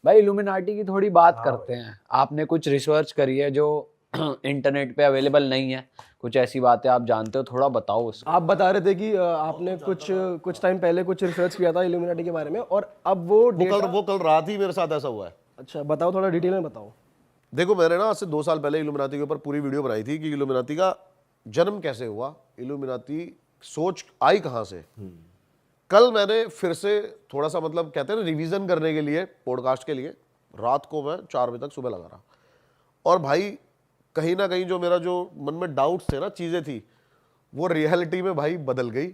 भाई इल्यूमिनाटी की थोड़ी बात करते हैं। आपने कुछ रिसर्च करी है जो इंटरनेट पे अवेलेबल नहीं है, कुछ ऐसी बातें आप जानते हो, थोड़ा बताओ उसको। आप बता रहे थे कि आपने कुछ कुछ टाइम पहले कुछ रिसर्च किया था इल्यूमिनाटी के बारे में, और अब वो डेटा। वो कल रात ही मेरे साथ ऐसा हुआ है। अच्छा बताओ, थोड़ा डिटेल में बताओ। देखो, मैंने ना आज से 2 साल पहले इल्यूमिनाती के ऊपर पूरी वीडियो बनाई थी कि इल्यूमिनाती का जन्म कैसे हुआ, इल्यूमिनाती सोच आई कहां से। कल मैंने फिर से थोड़ा सा, मतलब कहते हैं ना, रिवीजन करने के लिए, पॉडकास्ट के लिए, रात को मैं 4 बजे तक सुबह लगा रहा। और भाई कहीं ना कहीं जो मेरा जो मन में डाउट्स थे ना, चीजें थी, वो रियलिटी में भाई बदल गई।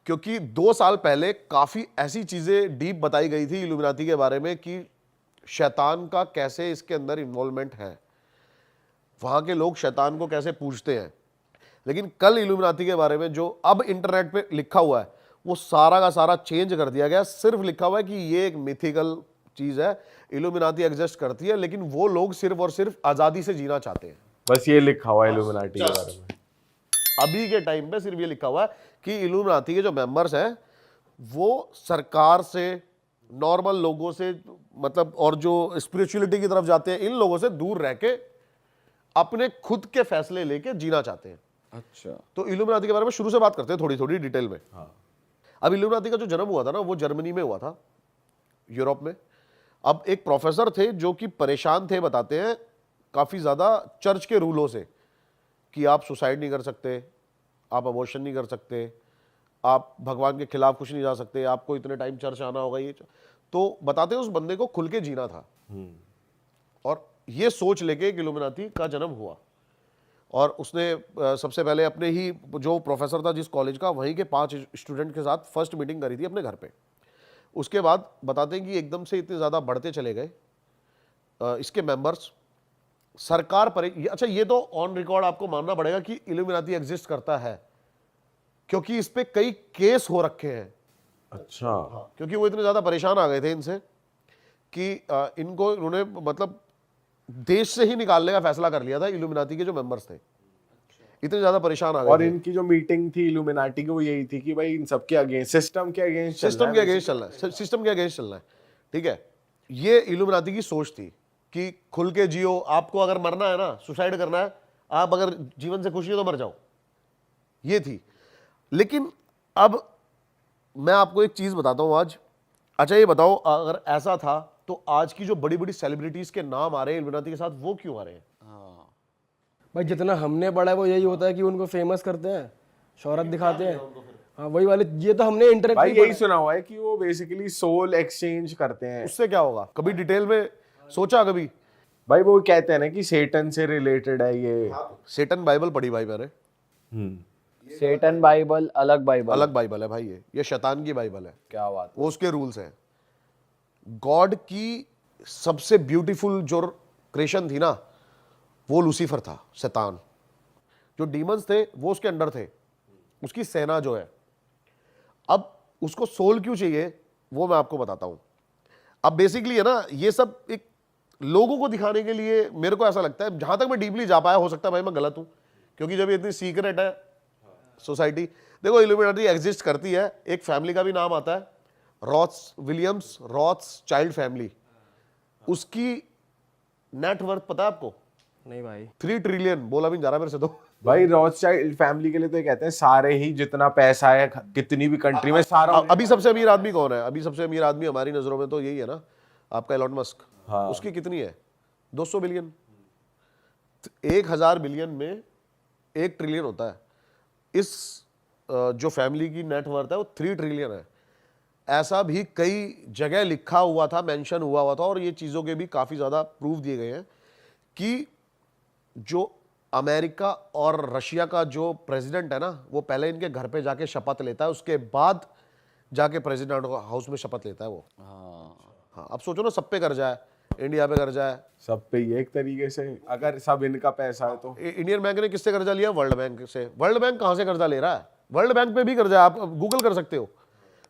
क्योंकि 2 साल पहले काफी ऐसी चीजें डीप बताई गई थी इल्यूमिनाती के बारे में कि शैतान का कैसे इसके अंदर इन्वॉल्वमेंट है, वहां के लोग शैतान को कैसे पूजते हैं। लेकिन कल इल्यूमिनाती के बारे में जो अब इंटरनेट पे लिखा हुआ है, वो सारा का सारा चेंज कर दिया गया। सिर्फ लिखा हुआ है कि ये एक मिथिकल चीज है, इल्यूमिनाती एग्जिस्ट करती है, लेकिन वो लोग सिर्फ और सिर्फ आजादी से जीना चाहते हैं। बस ये लिखा हुआ है इल्यूमिनाटी के बारे में। अभी के टाइम पे सिर्फ ये लिखा हुआ है कि इल्यूमिनाती के जो मेंबर्स हैं वो सरकार से, नॉर्मल लोगों से, मतलब और जो स्पिरिचुअलिटी की तरफ जाते हैं, इन लोगों से दूर रह के अपने खुद के फैसले लेके जीना चाहते हैं। अच्छा। तो इल्यूमिनाती के बारे में शुरू से बात करते हैं, थोड़ी थोड़ी डिटेल में। अब इल्यूमिनाती का जो जन्म हुआ था ना, वो जर्मनी में हुआ था, यूरोप में। अब एक प्रोफेसर थे जो कि परेशान थे, बताते हैं, काफी ज्यादा चर्च के रूलों से, कि आप सुसाइड नहीं कर सकते, आप अबॉर्शन नहीं कर सकते, आप भगवान के खिलाफ कुछ नहीं जा सकते, आपको इतने टाइम चर्च आना होगा। ये तो बताते हैं उस बंदे को खुल के जीना था। और ये सोच लेके एक इल्यूमिनाती का जन्म हुआ। और उसने सबसे पहले अपने ही जो प्रोफेसर था जिस कॉलेज का, वहीं के 5 स्टूडेंट के साथ फर्स्ट मीटिंग करी थी अपने घर पे। उसके बाद बताते हैं कि एकदम से इतने ज़्यादा बढ़ते चले गए इसके मेंबर्स। सरकार पर अच्छा, ये तो ऑन रिकॉर्ड आपको मानना पड़ेगा कि इल्यूमिनाती एग्जिस्ट करता है, क्योंकि इस पे कई केस हो रखे हैं। अच्छा। क्योंकि वो इतने ज़्यादा परेशान आ गए थे इनसे कि इनको इन्होंने, मतलब, देश से ही निकालने का फैसला कर लिया था। इल्यूमिनाती के जो मेंबर्स थे इतने ज्यादा परेशान आ गए और थे। इनकी जो मीटिंग थी इल्यूमिनाटी की, वो यही थी कि भाई इन सबके अगेंस्ट, सिस्टम के अगेंस्ट सिस्टम के अगेंस्ट चलना है, सिस्टम के अगेंस्ट चलना है। ठीक है, ये इल्यूमिनाती की सोच थी कि खुल के जियो, आपको अगर मरना है ना, सुसाइड करना है, आप अगर जीवन से खुशी हो तो मर जाओ, ये थी। लेकिन अब मैं आपको एक चीज बताता हूं आज। अच्छा ये बताओ, अगर ऐसा था तो आज की जो बड़ी बड़ी सेलिब्रिटीज के नाम आ रहे हैं इल्यूमिनाती के साथ, वो क्यों आ रहे हैं? भाई जितना हमने पढ़ा है वो यही होता है कि उनको फेमस करते हैं, शोहरत दिखाते हैं। हाँ वही वाले, ये तो हमने इंटरनेट भाई यही सुना हुआ है कि वो बेसिकली सोल एक्सचेंज करते हैं। उससे क्या होगा, कभी डिटेल में सोचा कभी? भाई वो कहते हैं ना कि सेटन से रिलेटेड है ये। सेटन बाइबल पढ़ी भाई मैंने। सेटन बाइबल अलग बाइबल अलग बाइबल है भाई, ये शैतान की बाइबल है। क्या बात। वो उसके रूल्स हैं। गॉड की सबसे ब्यूटीफुल जो क्रिएशन थी ना, वो लूसीफर था, शैतान। जो डीमंस थे वो उसके अंडर थे, उसकी सेना जो है। अब उसको सोल क्यों चाहिए वो मैं आपको बताता हूं। अब बेसिकली है ना, ये सब एक लोगों को दिखाने के लिए, मेरे को ऐसा लगता है, जहां तक मैं डीपली जा पाया, हो सकता है भाई मैं गलत हूं, क्योंकि जब ये इतनी सीक्रेट है सोसाइटी। देखो, इल्यूमिनाटी एग्जिस्ट करती है, एक फैमिली का भी नाम आता है, रॉथ्स विलियम्स रॉथ्स चाइल्ड फैमिली। उसकी नेट वर्थ पता है आपको? नहीं भाई। 3 ट्रिलियन बोला भी नहीं जा रहा मेरे से तो। भाई रॉथस्चाइल्ड फैमिली के लिए तो ये कहते हैं सारे ही जितना पैसा है कितनी भी कंट्री में सारा। अभी सबसे अमीर आदमी कौन है? अभी सबसे अमीर आदमी हमारी नजरों में तो यही है ना, आपका एलॉन मस्क। हाँ। उसकी कितनी है? 200 बिलियन। 1000 बिलियन में 1 ट्रिलियन होता है। इस जो फैमिली की नेटवर्थ है वो 3 ट्रिलियन है। ऐसा भी कई जगह लिखा हुआ था, मेंशन हुआ था, और ये चीजों के भी काफी ज्यादा प्रूफ दिए गए हैं कि जो अमेरिका और रशिया का जो प्रेसिडेंट है ना, वो पहले इनके घर पे जाके शपथ लेता है, उसके बाद जाके प्रेसिडेंट हाउस में शपथ लेता है वो। हाँ, अब सोचो ना, सब पे कर जाए, इंडिया पे कर जाए, सब पे ही एक तरीके से, अगर सब इनका पैसा है तो। इंडियन बैंक ने किससे कर्जा लिया? वर्ल्ड बैंक से। वर्ल्ड बैंक कहां से कर्जा ले रहा है? वर्ल्ड बैंक पे भी कर्जा, आप गूगल कर सकते हो।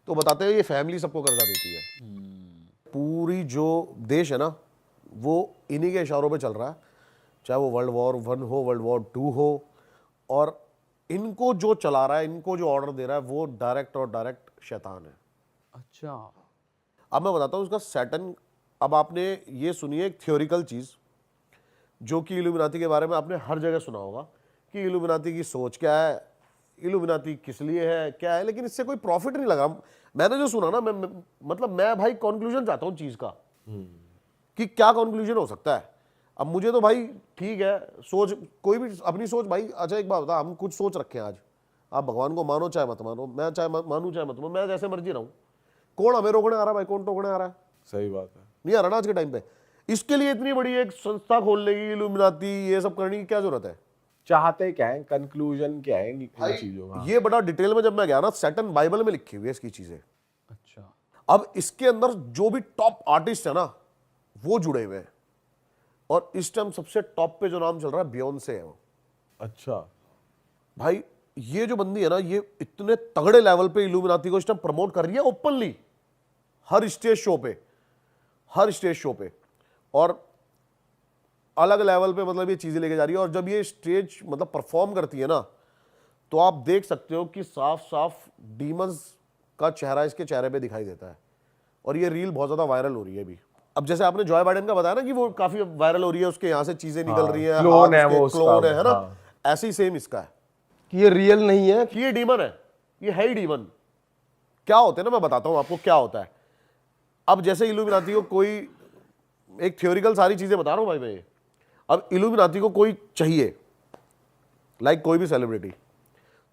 तो बताते हैं ये फैमिली सबको कर्जा देती है। पूरी जो देश है ना, वो इन्हीं के इशारों पे चल रहा है, चाहे वो वर्ल्ड वॉर 1 हो, वर्ल्ड वॉर 2 हो। और इनको जो चला रहा है, इनको जो ऑर्डर दे रहा है, वो डायरेक्ट और डायरेक्ट शैतान है। अच्छा। अब मैं बताता हूँ, उसका सैटन अब आपने ये सुनिए एक थ्योरिकल चीज जो कि इल्यूमिनाती के बारे में आपने हर जगह सुना होगा कि इल्यूमिनाती की सोच क्या है, इल्यूमिनाती किस लिए है, क्या है, लेकिन इससे कोई प्रॉफिट नहीं लगा। मैंने जो सुना ना, मतलब मैं भाई कंक्लूजन चाहता हूँ चीज का कि क्या कंक्लूजन हो सकता है। अब मुझे तो भाई ठीक है, सोच कोई भी अपनी सोच भाई। अच्छा एक बात बता, हम कुछ सोच रखे हैं आज, आप भगवान को मानो चाहे मत मानो, मैं चाहे मानू चाहे मत मानो, मैं जैसे मर्जी रहूं, कौन हमें रोकने आ रहा है भाई? कौन टोकने आ रहा है? सही बात है। नहीं आ रहा ना आज के टाइम पे। इसके लिए इतनी बड़ी एक संस्था खोलने की, इल्यूमिनाती ये सब करने की क्या जरूरत है? चाहते क्या है, कंक्लूजन क्या है इन चीजों का? ये बड़ा डिटेल में जब मैं गया ना, सैटर्न बाइबल में लिखी हुई है इसकी चीजें। अच्छा, अब इसके अंदर जो भी टॉप आर्टिस्ट है ना, वो जुड़े हुए हैं। और इस टाइम सबसे टॉप पे जो नाम चल रहा है, बियोंसे है वो। अच्छा, भाई ये जो बंदी है ना, ये इतने तगड़े लेवल पे इल्यूमिनाती को इस टाइम प्रमोट कर रही है ओपनली, हर स्टेज शो पे, हर स्टेज शो पे, और अलग लेवल पे मतलब ये चीजें लेके जा रही है। और जब ये स्टेज मतलब परफॉर्म करती है ना, तो आप देख सकते हो कि साफ साफ डीमंस का चेहरा इसके चेहरे पे दिखाई देता है। और ये रील बहुत ज्यादा वायरल हो रही है अभी। अब जैसे आपने जॉय बाइडेन का बताया ना कि वो काफी वायरल हो रही है, उसके यहाँ से चीजें निकल रही है, क्लोन है वो उसका, क्लोन है ना, हाँ। ऐसे ही सेम इसका है कि ये रियल नहीं है। कि ये डीमन है, ये है ही डीमन। क्या होते हैं ना, मैं बताता हूं आपको क्या होता है। अब जैसे इल्यूमिनाती को कोई, एक थ्योरिकल सारी चीजें बता रहा हूं भाई मैं। अब इल्यूमिनाती को कोई चाहिए, लाइक कोई भी सेलिब्रिटी,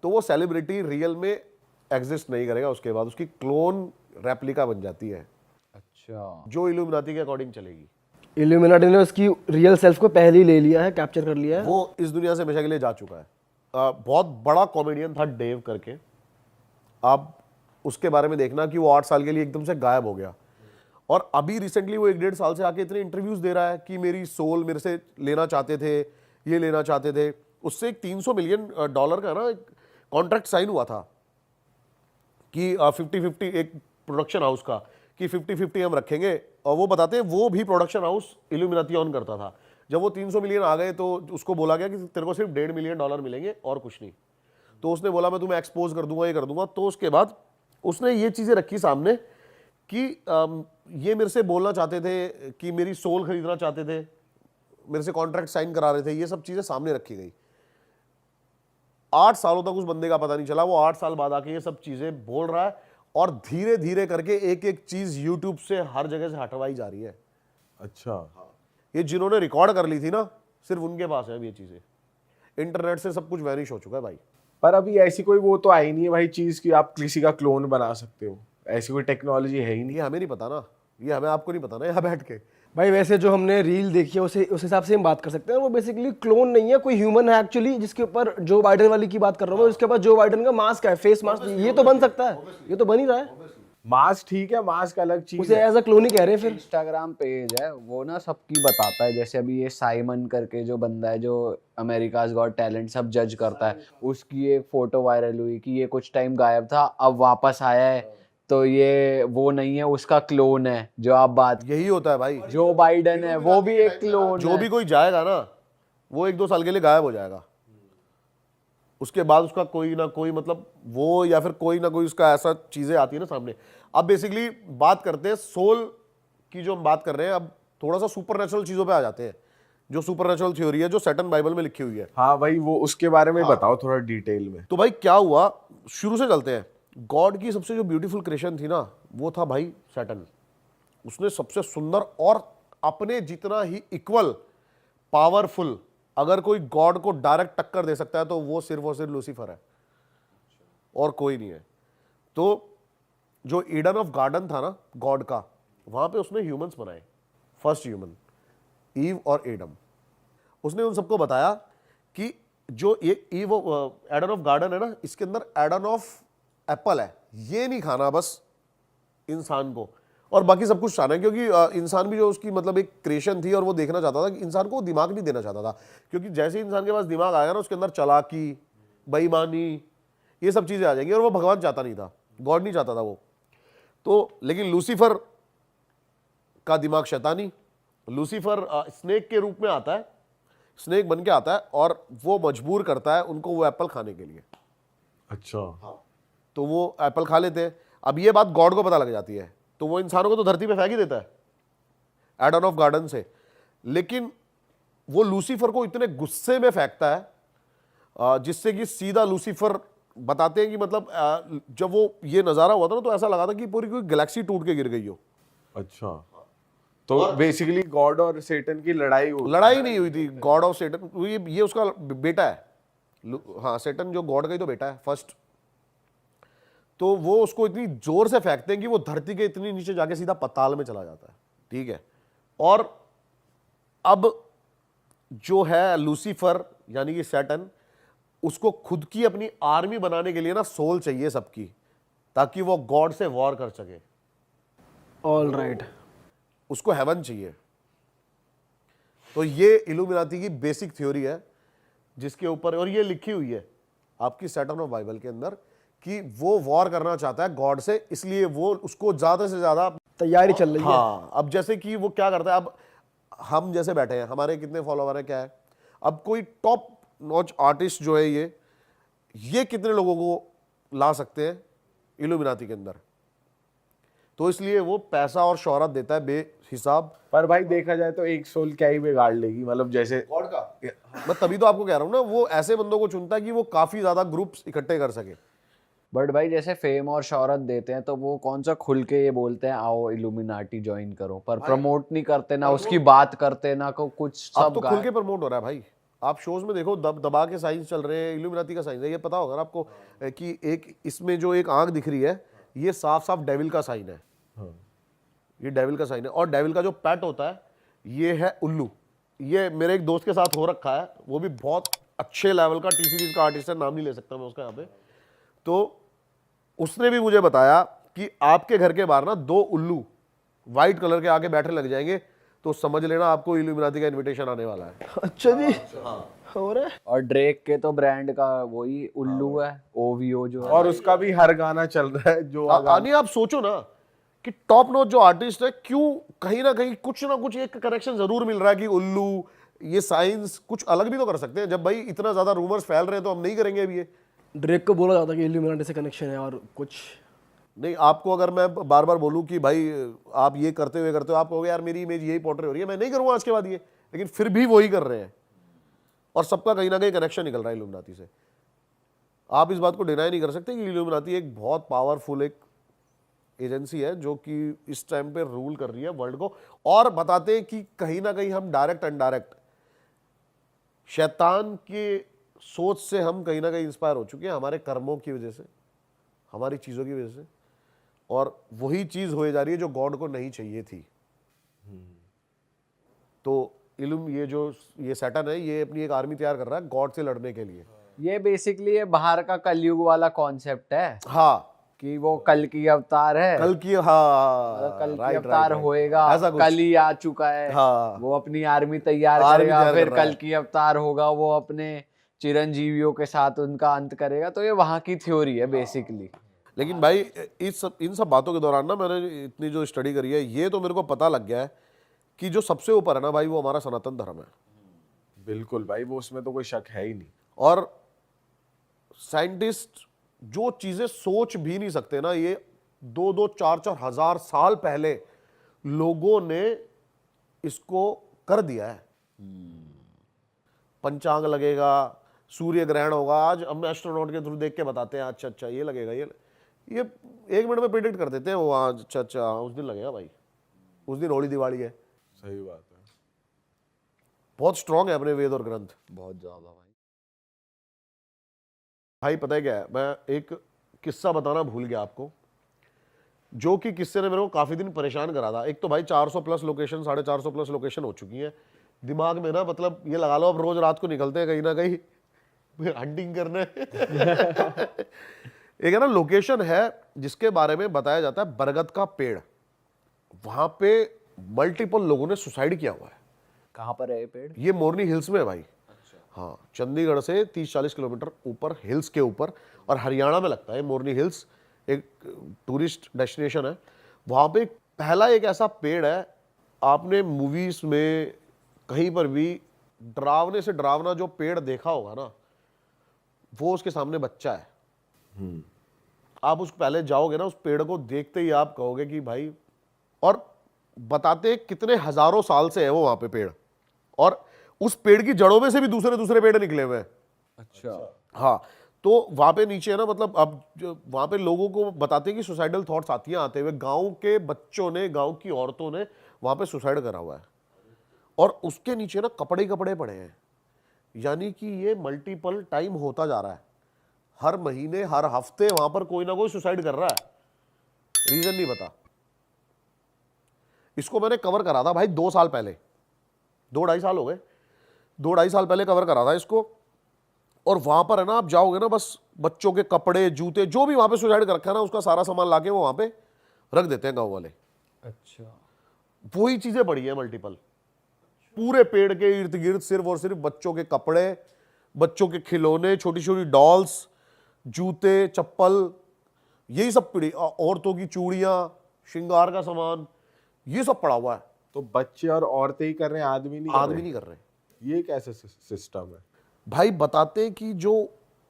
तो वो सेलिब्रिटी रियल में एग्जिस्ट नहीं करेगा, उसके बाद उसकी क्लोन रेप्लिका बन जाती है अच्छा, जो इल्यूमिनाती के अकॉर्डिंग चलेगी। इल्यूमिनाटी ने उसकी रियल सेल्फ को पहले ही ले लिया है, कैप्चर कर लिया है। वो इस दुनिया से हमेशा के लिए जा चुका है। बहुत बड़ा कॉमेडियन था डेव करके, आप उसके बारे में देखना कि वो 8 साल के लिए एकदम से गायब हो गया। और अभी रिसेंटली वो 1-1.5 साल से आके इतने इंटरव्यूज दे रहा है कि मेरी सोल मेरे से लेना चाहते थे, ये लेना चाहते थे। उससे एक $300 मिलियन का ना कॉन्ट्रैक्ट साइन हुआ था कि 50-50 एक प्रोडक्शन हाउस का, कि 50-50 हम रखेंगे। और वो बताते हैं वो भी प्रोडक्शन हाउस इल्यूमिनाती ऑन करता था। जब वो 300 मिलियन आ गए तो उसको बोला गया कि तेरे को सिर्फ $1.5 मिलियन मिलेंगे और कुछ नहीं। तो उसने बोला मैं तुम्हें एक्सपोज कर दूंगा, ये कर दूंगा। तो उसके बाद उसने ये चीजें रखी सामने कि ये मेरे से बोलना चाहते थे कि मेरी सोल खरीदना चाहते थे, मेरे से कॉन्ट्रैक्ट साइन करा रहे थे, ये सब चीजें सामने रखी गई। 8 सालों तक उस बंदे का पता नहीं चला। वो 8 साल बाद आके ये सब चीजें बोल रहा है और धीरे धीरे करके एक एक चीज यूट्यूब से हर जगह से हटवाई जा रही है। अच्छा, ये जिन्होंने रिकॉर्ड कर ली थी ना, सिर्फ उनके पास है अब ये चीजें। इंटरनेट से सब कुछ वैनिश हो चुका है भाई। पर अभी ऐसी कोई वो तो आई नहीं है भाई चीज कि आप किसी का क्लोन बना सकते हो, ऐसी कोई टेक्नोलॉजी है ही नहीं। ये हमें नहीं पता ना, ये हमें आपको नहीं पता ना यहाँ बैठ के। भाई वैसे जो हमने रील देखी है उस हिसाब से हम बात कर सकते हैं। वो बेसिकली क्लोन नहीं है, कोई ह्यूमन है एक्चुअली, जिसके ऊपर जो बाइडेन वाली की बात कर रहा हूँ, उसके ऊपर जो बाइडेन का मास्क है, फेस मास्क, ये तो बन सकता है, ये तो बन ही रहा है। मास्क ठीक है, मास्क अलग चीज उसे है। एज अ क्लोन ही कह रहे हैं फिर। इंस्टाग्राम पेज है वो ना सबकी बताता है। जैसे अभी ये साइमन करके जो बंदा है जो अमेरिकाज गॉट टैलेंट सब जज करता है, उसकी एक फोटो वायरल हुई कि ये कुछ टाइम गायब था, अब वापस आया है, तो ये वो नहीं है, उसका क्लोन है। जो आप बात, यही होता है भाई, जो बाइडन है वो भी एक क्लोन जो है। भी कोई जाएगा ना वो 1-2 साल के लिए गायब हो जाएगा। उसके बाद उसका कोई ना कोई मतलब वो, या फिर कोई ना कोई उसका ऐसा चीजें आती है ना सामने। अब बेसिकली बात करते हैं सोल की, जो हम बात कर रहे हैं अब थोड़ा सा सुपरनेचुरल चीजों पे आ जाते हैं। जो सुपरनेचुरल थ्योरी है जो सैटर्न बाइबल में लिखी हुई है। हाँ भाई, वो उसके बारे में बताओ थोड़ा डिटेल में। तो भाई क्या हुआ, शुरू से चलते हैं। गॉड की सबसे जो ब्यूटीफुल क्रिएशन थी ना, वो था भाई सैटर्न। उसने सबसे सुंदर और अपने जितना ही इक्वल पावरफुल, अगर कोई गॉड को डायरेक्ट टक्कर दे सकता है तो वो सिर्फ और सिर्फ लूसीफर है और कोई नहीं है। तो जो ईडन ऑफ गार्डन था ना गॉड का, वहां पे उसने ह्यूमंस बनाए, फर्स्ट ह्यूमन ईव और एडम। उसने उन सबको बताया कि जो ये ईव एडन ऑफ गार्डन है ना, इसके अंदर एडन ऑफ एप्पल है, ये नहीं खाना बस इंसान को, और बाकी सब कुछ खाना है। क्योंकि इंसान भी जो उसकी मतलब एक क्रिएशन थी और वो देखना चाहता था कि इंसान को वो दिमाग नहीं देना चाहता था। क्योंकि जैसे ही इंसान के पास दिमाग आया ना, उसके अंदर चालाकी, बेईमानी, ये सब चीजें आ जाएंगी। और वो भगवान चाहता नहीं था, गॉड नहीं चाहता था वो। तो लेकिन लूसीफर का दिमाग शैतानी, लूसीफर स्नेक के रूप में आता है, स्नेक बन के आता है और वो मजबूर करता है उनको वो एप्पल खाने के लिए। अच्छा, तो वो एप्पल खा लेते हैं। अब ये बात गॉड को पता लग जाती है, तो वो इंसानों को तो धरती पे फेंक ही देता है। एडन ऑफ गार्डन से, लेकिन वो लूसीफर को इतने गुस्से में फेंकता है जिससे कि सीधा लूसीफर बताते हैं कि मतलब जब वो ये नज़ारा हुआ था ना तो ऐसा लगा था कि पूरी कोई गैलेक्सी टूट के गिर गई हो। अच्छा, तो बेसिकली गॉड और सेटन की लड़ाई लड़ाई नहीं हुई थी, गॉड ऑफ सेटन, ये उसका बेटा है। हाँ, सेटन जो गॉड का ही तो बेटा है फर्स्ट। तो वो उसको इतनी जोर से फेंकते हैं कि वो धरती के इतनी नीचे जाके सीधा पताल में चला जाता है। ठीक है, और अब जो है लूसीफर यानी कि सैटर्न, उसको खुद की अपनी आर्मी बनाने के लिए ना सोल चाहिए सबकी, ताकि वो गॉड से वॉर कर सके। ऑल राइट, उसको हेवन चाहिए। तो ये इल्यूमिनाती की बेसिक थ्योरी है जिसके ऊपर, और ये लिखी हुई है आपकी सैटर्न ऑफ बाइबल के अंदर कि वो वॉर करना चाहता है गॉड से, इसलिए वो उसको ज्यादा से ज्यादा तैयारी चल रही है। हाँ, अब जैसे कि वो क्या करता है, अब हम जैसे बैठे हैं, हमारे कितने फॉलोवर है क्या है, अब कोई टॉप नॉच आर्टिस्ट जो है ये कितने लोगों को ला सकते हैं इल्यूमिनाती के अंदर। तो इसलिए वो पैसा और शोहरत देता है बेहिसाब। पर भाई देखा जाए तो एक सोल क्या ही बिगाड़ लेगी, मतलब जैसे गॉड का मैं तभी तो आपको कह रहा हूं ना, वो ऐसे बंदों को चुनता है कि वो काफी ज्यादा ग्रुप्स इकट्ठे कर सके। बट भाई जैसे फेम और शोहरत देते हैं तो वो कौन सा खुल के ये बोलते हैं आओ इल्यूमिनाटी ज्वाइन करो, पर प्रमोट नहीं करते ना, उसकी बात करते ना को कुछ। अब सब तो खुल के प्रमोट हो रहा है भाई, आप शोज में देखो दबा के साइंस चल रहे हैं, इल्यूमिनाती का साइंस है। ये पता होगा ना आपको कि एक इसमें जो एक आंख दिख रही है ये साफ साफ डेविल का साइन है। ये डेविल का साइन है, और डेविल का जो पैट होता है ये है उल्लू। ये मेरे एक दोस्त के साथ हो रखा है, वो भी बहुत अच्छे लेवल का टी सीरीज का आर्टिस्ट है, नाम नहीं ले सकता मैं उसका यहाँ पे। तो उसने भी मुझे बताया कि आपके घर के बाहर ना 2 उल्लू व्हाइट कलर के आके बैठने लग जाएंगे तो समझ लेना आपको इल्यूमिनाती का इनविटेशन आने वाला है। अच्छा जी, हो रहा है। और ड्रेक के तो ब्रांड का वही उल्लू है, ओवीओ जो है। और उसका भी हर गाना चल रहा है जो आनी आप सोचो ना कि टॉप नॉच जो आर्टिस्ट है, क्यों कहीं ना कहीं कुछ ना कुछ एक कनेक्शन जरूर मिल रहा है कि उल्लू ये साइंस कुछ अलग भी तो कर सकते हैं। जब भाई इतना ज्यादा रूमर्स फैल रहे हैं तो हम नहीं करेंगे अभी ये। ड्रेक को बोला जाता है कि इल्यूमिनाटी से कनेक्शन है और कुछ नहीं, आपको अगर मैं बार बार बोलूं कि भाई आप ये करते हो आप कहोगे यार मेरी इमेज यही पोर्ट्रे हो रही है, मैं नहीं करूंगा आज के बाद ये, लेकिन फिर भी वही कर रहे हैं और सबका कहीं ना कहीं कनेक्शन निकल रहा है इल्यूमिनाती से। आप इस बात को डिनाई नहीं कर सकते कि इल्यूमिनाती एक बहुत पावरफुल एक एजेंसी है जो कि इस टाइम पे रूल कर रही है वर्ल्ड को। और बताते हैं कि कहीं ना कहीं हम डायरेक्ट इनडायरेक्ट शैतान के सोच से हम कहीं ना कहीं इंस्पायर हो चुके हैं, हमारे कर्मों की वजह से, हमारी चीज़ों की वजह से, और वही चीज़ हो जा रही है जो गॉड को नहीं चाहिए थी। तो ये सैटर्न है, ये अपनी एक आर्मी तैयार कर रहा है गॉड से लड़ने के लिए। ये बेसिकली ये बाहर का कलयुग वाला कॉन्सेप्ट है हाँ, कि वो कल की अवतार है, कल की, हाँ, मतलब कल की राइट, अवतार राइट, होएगा, ऐसा कुछ। कल ही आ चुका है। हाँ। वो अपनी आर्मी तैयार आर्मी करेगा, तैयार फिर कर रहा कल है। की अवतार होगा, वो अपने चिरंजीवियों के साथ उनका अंत करेगा। तो ये वहां की थ्योरी है बेसिकली। लेकिन भाई इन सब बातों के दौरान ना मैंने इतनी जो स्टडी करी है, ये तो मेरे को पता लग गया है कि जो सबसे ऊपर है ना भाई वो हमारा सनातन धर्म है। बिल्कुल भाई, वो उसमें तो कोई शक है ही नहीं। और साइंटिस्ट जो चीजें सोच भी नहीं सकते ना, ये 2-2, 4-4 हजार साल पहले लोगों ने इसको कर दिया है। पंचांग लगेगा, सूर्य ग्रहण होगा, आज हम एस्ट्रोनॉट के थ्रू देख के बताते हैं अच्छा अच्छा ये लगेगा, ये 1 मिनट में प्रिडिक्ट कर देते हैं वो, आज अच्छा अच्छा उस दिन लगेगा भाई, उस दिन होली दिवाली है। सही बात है। बहुत स्ट्रांग है अपने वेद और ग्रंथ। बहुत ज्यादा भाई। भाई पता है क्या है, मैं एक किस्सा बताना भूल गया आपको, जो कि किस्से ने मेरे को काफी दिन परेशान करा था। एक तो भाई 400 प्लस लोकेशन, 450 प्लस लोकेशन हो चुकी हैं दिमाग में ना, मतलब ये लगा लो अब रोज रात को निकलते हैं कहीं ना कहीं हंटिंग करने। एक है ना लोकेशन है जिसके बारे में बताया जाता है बरगद का पेड़, वहां पे मल्टीपल लोगों ने सुसाइड किया हुआ है। कहाँ पर है ये पेड़? ये मोरनी हिल्स में है भाई। हाँ, चंडीगढ़ से 30-40 किलोमीटर ऊपर हिल्स के ऊपर, और हरियाणा में लगता है मोरनी हिल्स, एक टूरिस्ट डेस्टिनेशन है। वहाँ पे पहला एक ऐसा पेड़ है, आपने मूवीज में कहीं पर भी डरावने से डरावना जो पेड़ देखा होगा ना, वो उसके सामने बच्चा है। आप उस पहले जाओगे ना, उस पेड़ को देखते ही आप कहोगे कि भाई, और बताते हैं कितने हजारों साल से है वो वहां पे पेड़, और उस पेड़ की जड़ों में से भी दूसरे दूसरे पेड़ निकले हुए हैं। अच्छा। हाँ, तो वहां पे नीचे है ना, मतलब अब जो वहां पे लोगों को बताते हैं कि सुसाइडल थॉट्स आती हैं, आते हुए गांव के बच्चों ने, गांव की औरतों ने वहां पे सुसाइड करा हुआ है, और उसके नीचे ना कपड़े ही कपड़े पड़े हैं। यानी कि ये मल्टीपल टाइम होता जा रहा है, हर महीने हर हफ्ते वहां पर कोई ना कोई सुसाइड कर रहा है, रीजन नहीं पता। इसको मैंने कवर करा था भाई 2 साल पहले, 2-2.5 साल हो गए, 2-2.5 साल पहले कवर करा था इसको। और वहां पर है ना, आप जाओगे ना, बस बच्चों के कपड़े, जूते, जो भी वहां पे सुसाइड कर रखा है ना, उसका सारा सामान लाके वो वहां पे रख देते हैं गांव वाले। अच्छा। वही चीजें पड़ी है मल्टीपल, पूरे पेड़ के इर्द गिर्द सिर्फ और सिर्फ बच्चों के कपड़े, बच्चों के खिलौने, छोटी छोटी डॉल्स, जूते, चप्पल, यही सब पड़ी, औरतों की चूड़ियां, श्रृंगार का सामान, ये सब पड़ा हुआ है। तो बच्चे और औरतें ही कर रहे हैं, आदमी नहीं आदमी नहीं कर रहे। ये कैसे सिस्टम है? भाई बताते हैं कि जो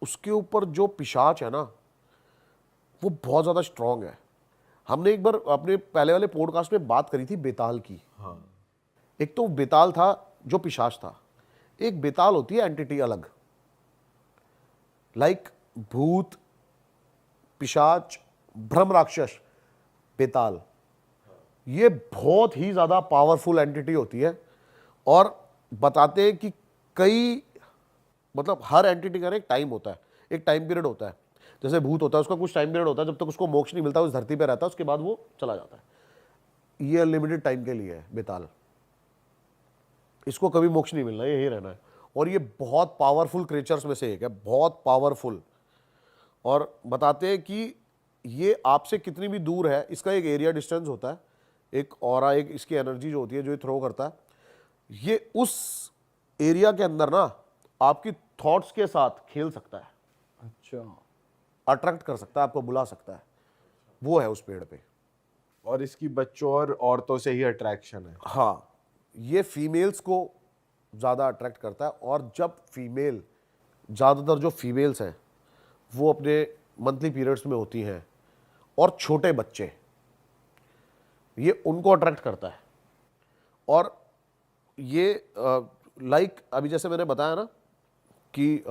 उसके ऊपर जो पिशाच है ना, वो बहुत ज्यादा स्ट्रांग है। हमने एक बार अपने पहले वाले पॉडकास्ट में बात करी थी बेताल की। हाँ। एक तो बेताल था जो पिशाच था, एक बेताल होती है एंटिटी अलग, लाइक भूत, पिशाच, ब्रह्म राक्षस, बेताल, ये बहुत ही ज्यादा पावरफुल एंटिटी होती है। और बताते हैं कि कई, मतलब हर एंटिटी का एक टाइम होता है, एक टाइम पीरियड होता है। जैसे भूत होता है, उसका कुछ टाइम पीरियड होता है, जब तक उसको मोक्ष नहीं मिलता उस धरती पे रहता है, उसके बाद वो चला जाता है। ये अनलिमिटेड टाइम के लिए है बेताल, इसको कभी मोक्ष नहीं मिलना, ये यही रहना है। और ये बहुत पावरफुल क्रिएचर्स में से एक है, बहुत पावरफुल। और बताते हैं कि ये आपसे कितनी भी दूर है, इसका एक एरिया डिस्टेंस होता है, एक ऑरा, एक इसकी एनर्जी जो होती है, जो ये थ्रो करता है, ये उस एरिया के अंदर ना आपकी थॉट्स के साथ खेल सकता है, अच्छा। अट्रैक्ट कर सकता है, आपको बुला सकता है। वो है उस पेड़ पे। और इसकी बच्चों और औरतों से ही अट्रैक्शन है? हाँ, ये फीमेल्स को ज़्यादा अट्रैक्ट करता है। और जब फीमेल, ज़्यादातर जो फीमेल्स हैं वो अपने मंथली पीरियड्स में होती हैं, और छोटे बच्चे, ये उनको अट्रैक्ट करता है। और ये लाइक अभी जैसे मैंने बताया ना कि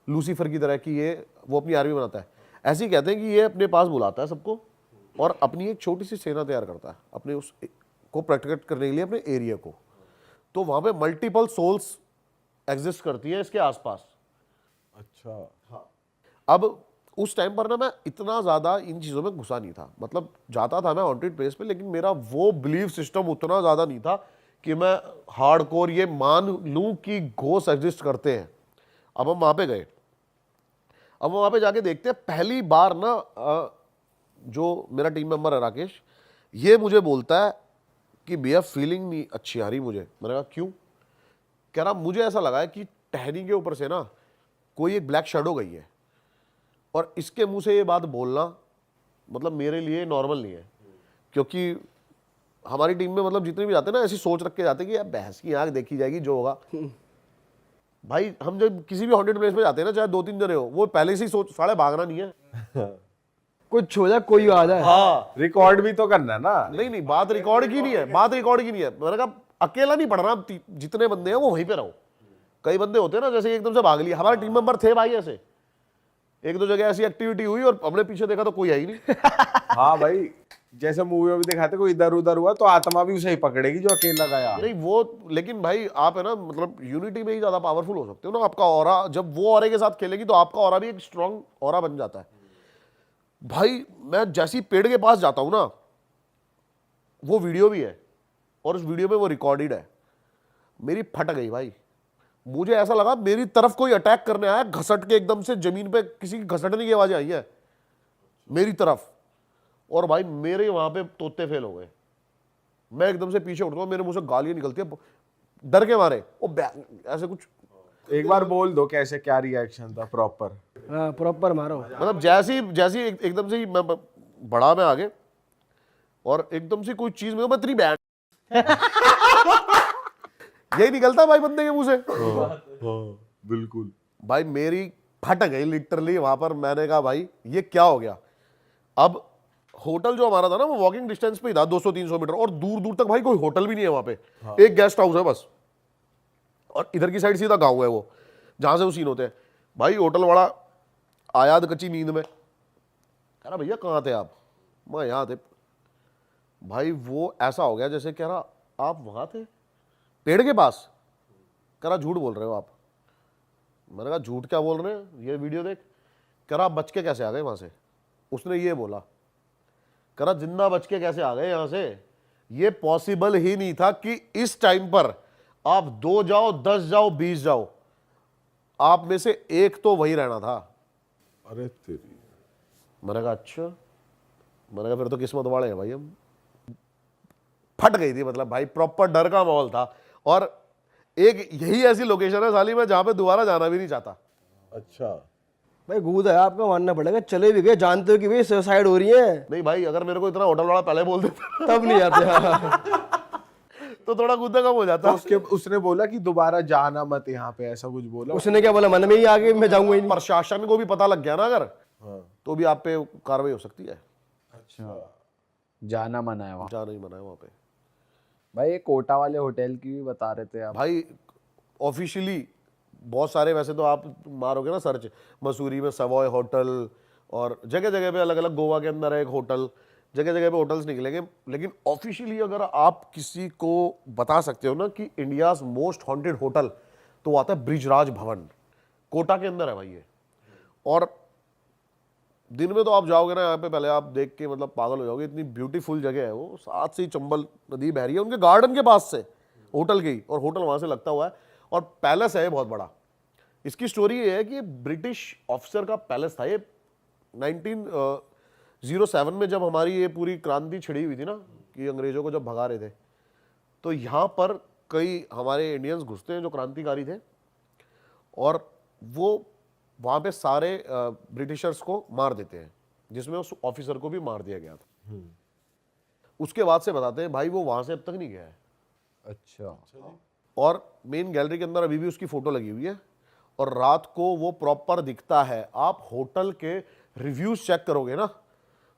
लूसीफर की तरह कि ये वो अपनी आर्मी बनाता है, ऐसे ही कहते हैं कि ये अपने पास बुलाता है सबको और अपनी एक छोटी सी सेना तैयार करता है अपने उस को प्रोटेक्ट करने के लिए, अपने एरिया को। तो वहां पे मल्टीपल सोल्स एग्जिस्ट करती हैं इसके आसपास। अच्छा। हाँ। अब उस टाइम पर ना मैं इतना ज़्यादा इन चीज़ों में घुसा नहीं था, मतलब जाता था मैं हॉन्टेड प्लेस पे, लेकिन मेरा वो बिलीव सिस्टम उतना ज़्यादा नहीं था कि मैं हार्डकोर ये मान लूँ कि घोस्ट एग्जिस्ट करते हैं। अब हम वहाँ पे गए, अब वहाँ पे जाके देखते हैं, पहली बार ना जो मेरा टीम मेंबर है राकेश, ये मुझे बोलता है कि भैया फीलिंग नहीं अच्छी आ रही मुझे। मैंने कहा क्यों? कह रहा मुझे ऐसा लगा है कि टहनी के ऊपर से ना कोई एक ब्लैक शैडो गई है, और इसके मुंह से ये बात बोलना मतलब मेरे लिए नॉर्मल नहीं है, क्योंकि हमारी टीम में मतलब जितने भी जाते हैं ना ऐसी सोच रख के जाते हैं कि यार बहस की आंख देखी जाएगी, जो होगा। भाई हम जब किसी भी हॉन्टेड प्लेस पे जाते हैं ना, चाहे 2-3 जने हो, वो पहले से ही सोच, साले भागना नहीं है। कुछ हो जाए, कोई आ जाए। हाँ, रिकॉर्ड भी तो करना है ना। नहीं, बात रिकॉर्ड की नहीं है, बात रिकॉर्ड की नहीं है। मैंने कहा अकेला नहीं पढ़ना, जितने बंदे हैं वो वहीं पे रहो। कई बंदे होते हैं ना जैसे एकदम से भाग लिया, हमारे टीम मेंबर थे भाई ऐसे, 1-2 जगह ऐसी एक्टिविटी हुई और हमने पीछे देखा तो कोई है ही नहीं। हाँ भाई, जैसे मूवी में भी दिखाते कोई इधर उधर हुआ तो आत्मा भी उसे ही पकड़ेगी जो अकेला गया। नहीं वो, लेकिन भाई आप है ना, मतलब यूनिटी में ही ज्यादा पावरफुल हो सकते हो ना। आपका ऑरा जब वो ऑरे के साथ खेलेगी तो आपका ऑरा भी एक स्ट्रॉन्ग ऑरा बन जाता है। भाई मैं जैसी पेड़ के पास जाता हूं ना, वो वीडियो भी है और उस वीडियो में वो रिकॉर्डेड है, मेरी फट गई भाई। मुझे ऐसा लगा मेरी तरफ कोई अटैक करने आया, घसट के एकदम से जमीन पे किसी की घसटने की आवाजें आई है मेरी तरफ, और भाई मेरे वहां पे तोते फेल हो गए। मैं एकदम से पीछे उठता हूं, मेरे मुंह से गालियां निकलती है डर के मारे, वो ऐसे कुछ। एक बार बोल दो कैसे, क्या रिएक्शन था प्रॉपर? हाँ, प्रॉपर मारो। मतलब जैसी एकदम से ही मैं बड़ा में आगे, और एकदम से कोई चीज में मैं तेरी बैंड यही निकलता भाई बंदे के मुंह से। बिल्कुल भाई मेरी फट गई लिटरली वहां पर। मैंने कहा भाई ये क्या हो गया। अब होटल जो हमारा था ना वो वॉकिंग डिस्टेंस पे ही था, 200-300 मीटर, और दूर दूर तक भाई कोई होटल भी नहीं है वहां पे। एक गेस्ट हाउस है बस, और इधर की साइड सीधा गांव है वो, जहां से वो सीन होते हैं। भाई होटल वाला आया कच्ची नींद में, कह रहा भैया कहाँ थे आप? मैं यहाँ थे। भाई वो ऐसा हो गया जैसे कह रहा आप वहां थे पेड़ के पास? कह रहा झूठ बोल रहे हो आप। मैंने कहा झूठ क्या बोल रहे हैं, ये वीडियो देख। कह रहा बच के कैसे आ गए वहां से? उसने ये बोला, कह रहा जिंदा बच के कैसे आ गए यहां से? ये पॉसिबल ही नहीं था कि इस टाइम पर आप 2 जाओ, 10 जाओ, 20 जाओ, आप में से एक तो वही रहना था। अरे तेरी, मैंने कहा अच्छा। मैंने कहा फिर तो किस्मत वाले हैं भाई हम। फट गई थी, मतलब भाई प्रॉपर डर का माहौल था। और एक यही ऐसी लोकेशन है साली में जहां पे दोबारा जाना भी नहीं चाहता। अच्छा भाई गूद है, आपका मानना पड़ेगा। चले भी गए, जानते हो कि भाई सुसाइड हो रही है, नहीं भाई, अगर मेरे को इतना होटल वाला पहले बोल देता तब नहीं आते। हाँ। तो थोड़ा गुद्दा कम हो जाता। तो उसने बोला कि दोबारा जाना मत यहाँ पे, ऐसा कुछ बोला? उसने क्या बोला, मन में ही आगे मैं जाऊंगा ही नहीं। प्रशासन को भी पता लग गया ना अगर, हाँ। तो भी आप पे कार्रवाई हो सकती है। अच्छा, जाना मना है वहाँ। जा नहीं मना है वहां पे। भाई ये कोटा वाले होटल की भी बता रहे थे आप। भाई ऑफिशियली बहुत सारे, वैसे तो आप मारोगे ना सर्च, मसूरी में सवॉय होटल, और जगह जगह पे अलग अलग, गोवा के अंदर है एक होटल, जगह जगह पे होटल्स निकलेंगे। लेकिन ऑफिशियली अगर आप किसी को बता सकते हो ना कि इंडियाज मोस्ट हॉन्टेड होटल, तो वो आता है ब्रिजराज भवन, कोटा के अंदर है भाई ये। और दिन में तो आप जाओगे ना यहाँ पे, पहले आप देख के मतलब पागल हो जाओगे, इतनी ब्यूटीफुल जगह है वो। साथ से ही चंबल नदी बह रही है उनके गार्डन के पास से, होटल की, और होटल वहां से लगता हुआ है, और पैलेस है बहुत बड़ा। इसकी स्टोरी ये है कि ब्रिटिश ऑफिसर का पैलेस था ये। 1907 में जब हमारी ये पूरी क्रांति छिड़ी हुई थी ना, कि अंग्रेजों को जब भगा रहे थे, तो यहाँ पर कई हमारे इंडियंस घुसते हैं जो क्रांतिकारी थे, और वो वहाँ पे सारे ब्रिटिशर्स को मार देते हैं, जिसमें उस ऑफिसर को भी मार दिया गया था। उसके बाद से बताते हैं भाई वो वहाँ से अब तक नहीं गया है। अच्छा, और मेन गैलरी के अंदर अभी भी उसकी फोटो लगी हुई है, और रात को वो प्रॉपर दिखता है। आप होटल के रिव्यूज चेक करोगे ना,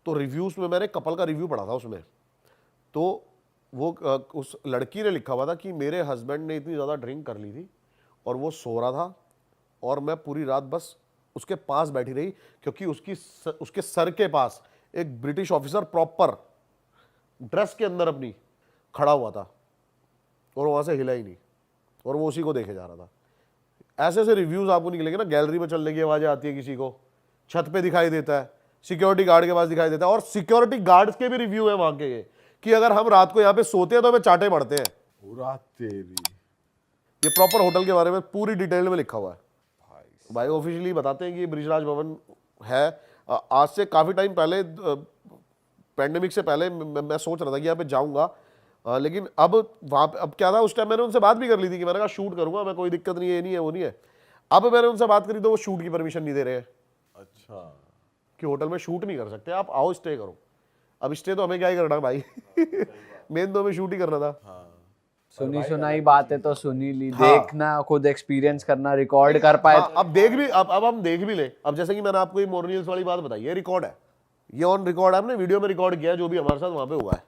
तो रिव्यूज में मैंने कपल का रिव्यू पढ़ा था उसमें, तो वो उस लड़की ने लिखा हुआ था कि मेरे हस्बैंड ने इतनी ज़्यादा ड्रिंक कर ली थी और वो सो रहा था, और मैं पूरी रात बस उसके पास बैठी रही, क्योंकि उसके सर के पास एक ब्रिटिश ऑफिसर प्रॉपर ड्रेस के अंदर अपनी खड़ा हुआ था, और वहाँ से हिला ही नहीं, और वो उसी को देखे जा रहा था। ऐसे ऐसे रिव्यूज आपको निकलेंगे ना। गैलरी में चलने की आवाज़ें आती है, किसी को छत पे दिखाई देता है, सिक्योरिटी गार्ड के पास दिखाई देता है, और सिक्योरिटी गार्ड्स के भी रिव्यू है वहाँ के ये, कि अगर हम रात को यहाँ पे सोते हैं तो हमें चाटे पड़ते हैं। पूरा तेरी, ये प्रॉपर होटल के बारे में पूरी डिटेल में लिखा हुआ है भाई। ऑफिशियली बताते हैं कि ये ब्रिजराज भवन है। आज से काफ़ी टाइम पहले, पैंडेमिक से पहले, मैं सोच रहा था कि यहाँ पे जाऊँगा, लेकिन अब वहाँ पे अब क्या था, उस टाइम मैंने उनसे बात भी कर ली थी कि मैंने कहा शूट करूँगा मैं, कोई दिक्कत नहीं है, ये नहीं है, वो नहीं है। अब मैंने उनसे बात करी तो वो शूट की परमिशन नहीं दे रहे हैं। अच्छा, कि होटल में शूट नहीं कर सकते, आप आओ स्टे करो। अब स्टे तो हमें क्या ही करना भाई, मेन तो हमें शूट ही करना था। सुनी सुनाई बातें तो सुनी ली, देखना, खुद एक्सपीरियंस करना, रिकॉर्ड कर पाए। हाँ, अब देख भी, अब हम देख भी ले। अब जैसे कि मैंने आपको ये मोरनियल्स वाली बात बताई, ये रिकॉर्ड है, ये ऑन रिकॉर्ड है, हमने वीडियो में रिकॉर्ड किया है जो भी हमारे साथ वहां पे हुआ है।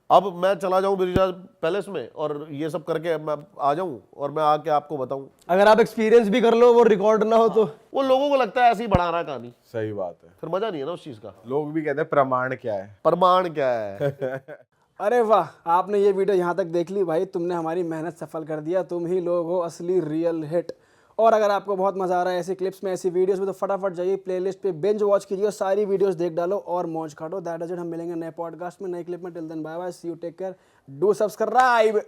अब मैं चला जाऊं ब्रिजराज पैलेस में और ये सब करके मैं आ जाऊं और मैं आके आपको बताऊं, अगर आप एक्सपीरियंस भी कर लो, वो रिकॉर्ड ना हो तो वो लोगों को लगता है ऐसे ही बढ़ा रहा है कहानी, सही बात है। फिर मजा नहीं है ना उस चीज का। लोग भी कहते हैं प्रमाण क्या है। प्रमाण क्या है। अरे वाह, आपने ये वीडियो यहाँ तक देख ली भाई, तुमने हमारी मेहनत सफल कर दिया। तुम ही लोग हो असली रियल हिट। और अगर आपको बहुत मजा आ रहा है ऐसी क्लिप्स में, ऐसी वीडियोस में, तो फटाफट जाइए प्लेलिस्ट पे, बिंज वॉच कीजिए और सारी वीडियोस देख डालो और मौज काटो। That is it. हम मिलेंगे नए पॉडकास्ट में, नए क्लिप में। Till then bye bye, see you, take care, do subscribe.